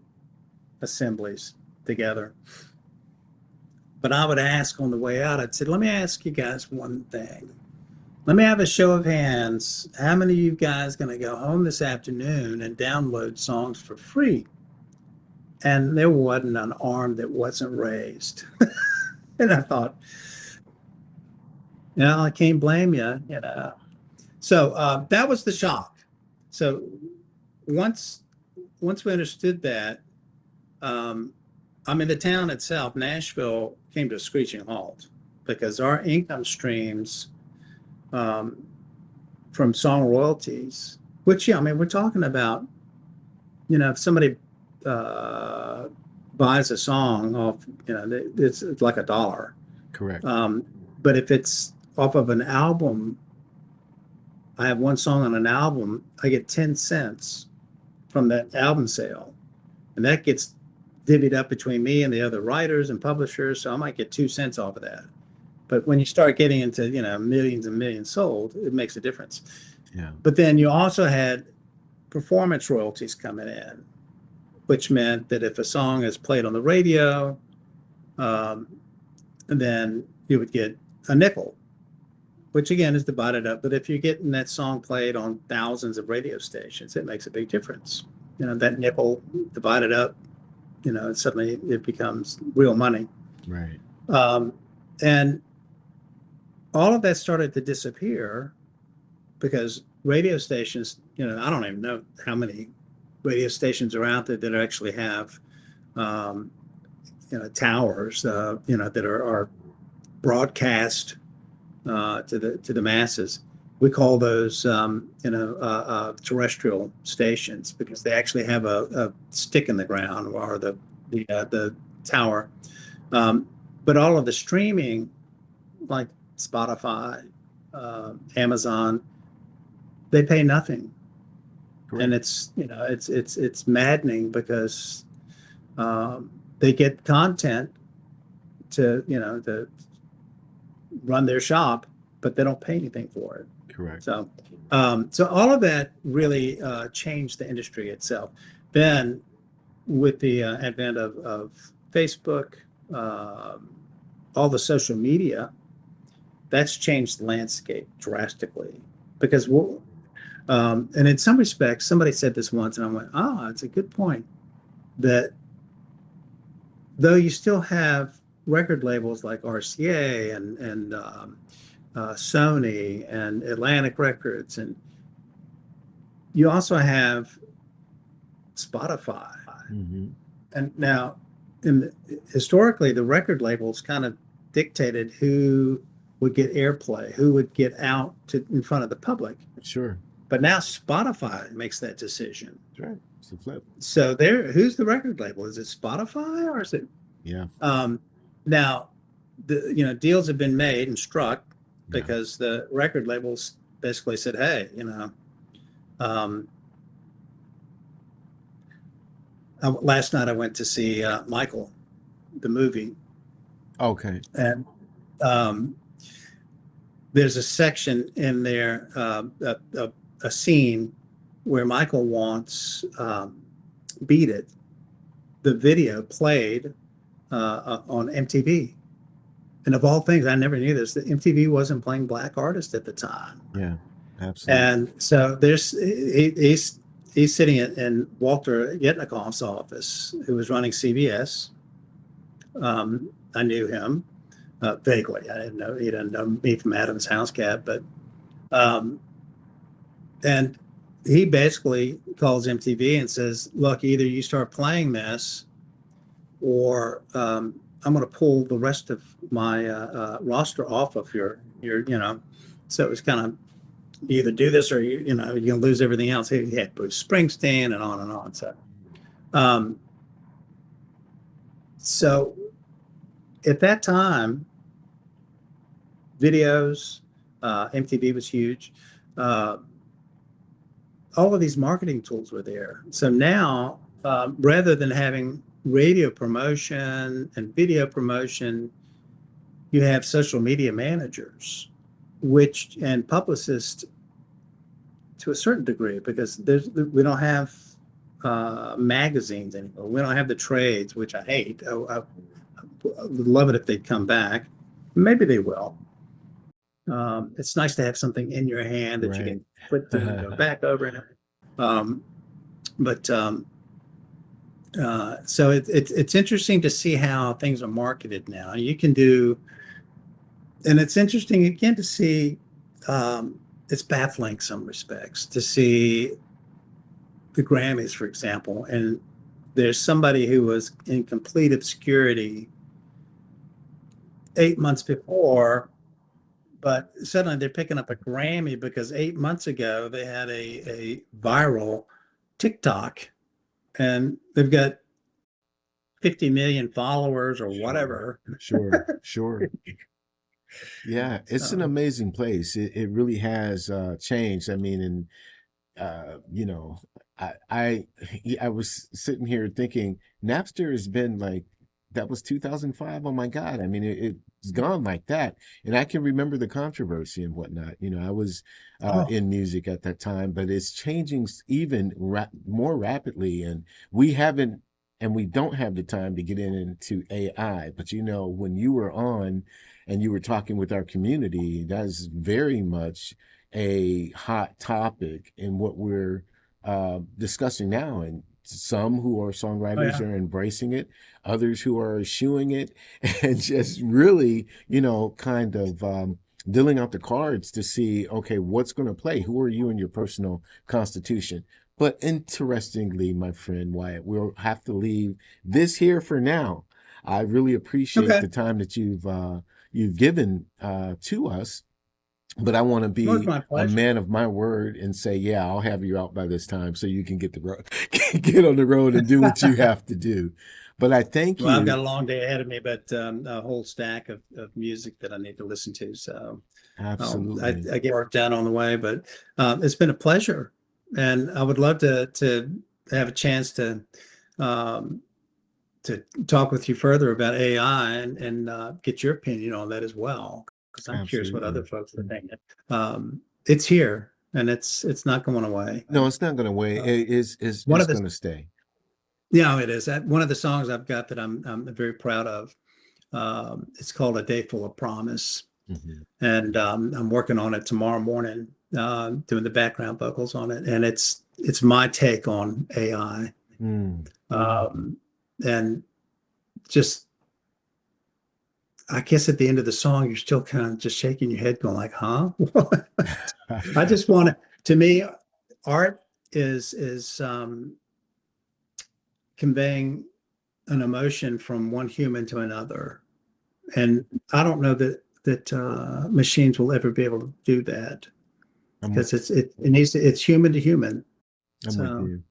assemblies together. But I would ask on the way out, I'd say, let me ask you guys one thing. Let me have a show of hands. How many of you guys going to go home this afternoon and download songs for free? And there wasn't an arm that wasn't raised. And I thought, I can't blame you, So that was the shock. So once we understood that, the town itself, Nashville, came to a screeching halt because our income streams from song royalties, which, we're talking about, if somebody buys a song off, it's like $1. Correct. But if it's off of an album, I have one song on an album, I get 10 cents from that album sale. And that gets divvied up between me and the other writers and publishers. So I might get 2 cents off of that. But when you start getting into, millions and millions sold, it makes a difference. Yeah. But then you also had performance royalties coming in, which meant that if a song is played on the radio, um, then you would get a nickel, which again is divided up. But if you're getting that song played on thousands of radio stations, it makes a big difference. That nickel divided up, suddenly it becomes real money. Right. And all of that started to disappear because radio stations, I don't even know how many radio stations are out there that actually have, towers, that are broadcast to the masses. We call those, terrestrial stations because they actually have a stick in the ground or the tower. But all of the streaming, like Spotify, Amazon, they pay nothing. Correct. And it's maddening because they get content to run their shop, but they don't pay anything for it. Correct. So all of that really changed the industry itself. Then, with the advent of Facebook, all the social media, that's changed the landscape drastically. Because, and in some respects, somebody said this once, and I went, it's a good point. That though you still have record labels like RCA and Sony and Atlantic Records, and you also have Spotify. Mm-hmm. And now, historically, the record labels kind of dictated who would get airplay, who would get out in front of the public. Sure. But now Spotify makes that decision. That's right. It's a flip. So who's the record label? Is it Spotify or is it? Yeah. Now, deals have been made and struck because the record labels basically said, hey, last night I went to see Michael, the movie. Okay. And there's a section in there, a scene where Michael wants Beat It, the video played on MTV. And of all things, I never knew this, that MTV wasn't playing black artists at the time. Yeah, absolutely. And so he's sitting in Walter Yetnikoff's office, who was running CBS. I knew him vaguely. I didn't know, he didn't know me from Adam's House Cat, but and he basically calls MTV and says, look, either you start playing this or I'm going to pull the rest of my roster off of your. So it was kind of, you either do this or you're going to lose everything else. He had Bruce Springsteen and on and on. So at that time, videos, MTV was huge. All of these marketing tools were there. So now, rather than having radio promotion and video promotion, you have social media managers, and publicists to a certain degree, because we don't have magazines anymore. We don't have the trades, which I hate. I would love it if they'd come back. Maybe they will. It's nice to have something in your hand that you can put through and go back over and so it's interesting to see how things are marketed now. You can do, and it's interesting again to see, it's baffling in some respects to see the Grammys, for example, and there's somebody who was in complete obscurity 8 months before, but suddenly they're picking up a Grammy because 8 months ago they had a viral TikTok and they've got 50 million followers or whatever. Sure. Yeah, it's an amazing place. It really has changed. I mean, and I was sitting here thinking Napster has been like, that was 2005. Oh my God. I mean, it's gone like that. And I can remember the controversy and whatnot. I was in music at that time, but it's changing even more rapidly. And we haven't and we don't have the time to get into AI. But when you were on and you were talking with our community, that is very much a hot topic in what we're discussing now. And some who are Oh songwriters yeah. are embracing it, others who are eschewing it, and just really, kind of dealing out the cards to see, okay, what's going to play? Who are you in your personal constitution? But interestingly, my friend Wyatt, we'll have to leave this here for now. I really appreciate Okay. the time that you've given to us, but I want to Well, it's be my a pleasure. man of my word and say, yeah, I'll have you out by this time so you can get the road, get on the road and do what you have to do. But I thank Well, I've got you. a long day ahead of me, but a whole stack of music that I need to listen to. So Absolutely. I get work done on the way, but it's been a pleasure, and I would love to have a chance um, to talk with you further about AI and get your opinion on that as well, because I'm curious what other Absolutely. folks are thinking. It's here, and it's not going away. No, it's not going to wait. Uh, one It's of the going to stay. Yeah, it is. One of the songs I've got that I'm very proud of. It's called "A Day Full of Promise," Hmm. and I'm working on it tomorrow morning, doing the background vocals on it, and it's my take on AI, Mm. and just I guess at the end of the song, you're still kind of just shaking your head, going like, "Huh?" What? I just want to me, art is conveying an emotion from one human to another. And I don't know that machines will ever be able to do that, I'm with because it's human to human. I'm with So you.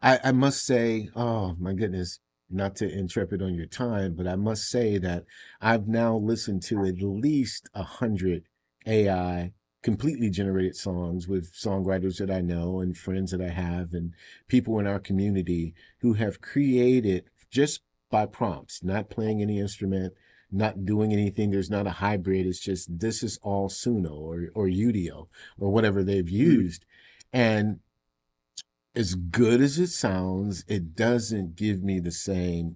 I must say, oh my goodness, not to intrepid on your time, but I must say that I've now listened to at least 100 AI completely generated songs with songwriters that I know and friends that I have and people in our community who have created just by prompts, not playing any instrument, not doing anything. There's not a hybrid. It's just this is all Suno or Udio or whatever they've mm, used. And as good as it sounds, it doesn't give me the same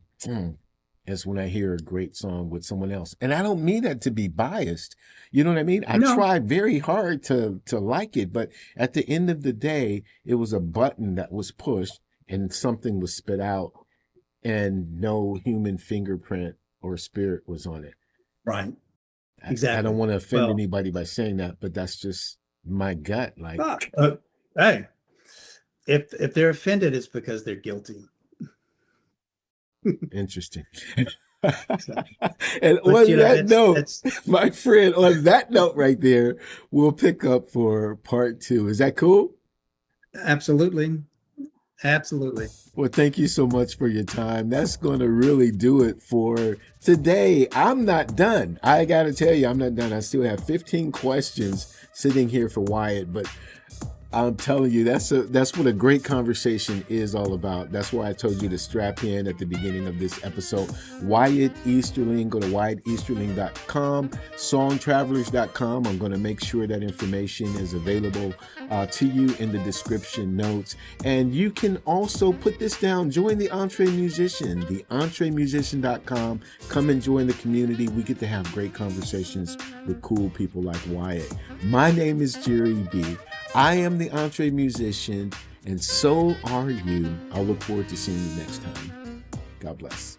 as when I hear a great song with someone else. And I don't mean that to be biased. You know what I mean? I no, tried very hard to like it, but at the end of the day, it was a button that was pushed and something was spit out and no human fingerprint or spirit was on it. right, I don't exactly. want to offend Well, anybody by saying that, but that's just my gut. Like, ah, hey, if they're offended, it's because they're guilty. interesting. So, And but on that note, that's my friend, on that note right there, we'll pick up for part two. Is that cool? absolutely, absolutely. Well, thank you so much for your time. That's going to really do it for today. I'm not done. I got to tell you, I'm not done. I still have 15 questions sitting here for Wyatt, but I'm telling you, that's what a great conversation is all about. That's why I told you to strap in at the beginning of this episode. Wyatt Easterling, go to wyatt.easterling.com, songtravelers.com. I'm going to make sure that information is available to you in the description notes. And you can also put this down, join the EntreMusician, the EntreMusician.com. Come and join the community. We get to have great conversations with cool people like Wyatt. My name is Jerry B. I am the EntreMusician, and so are you. I'll look forward to seeing you next time. God bless.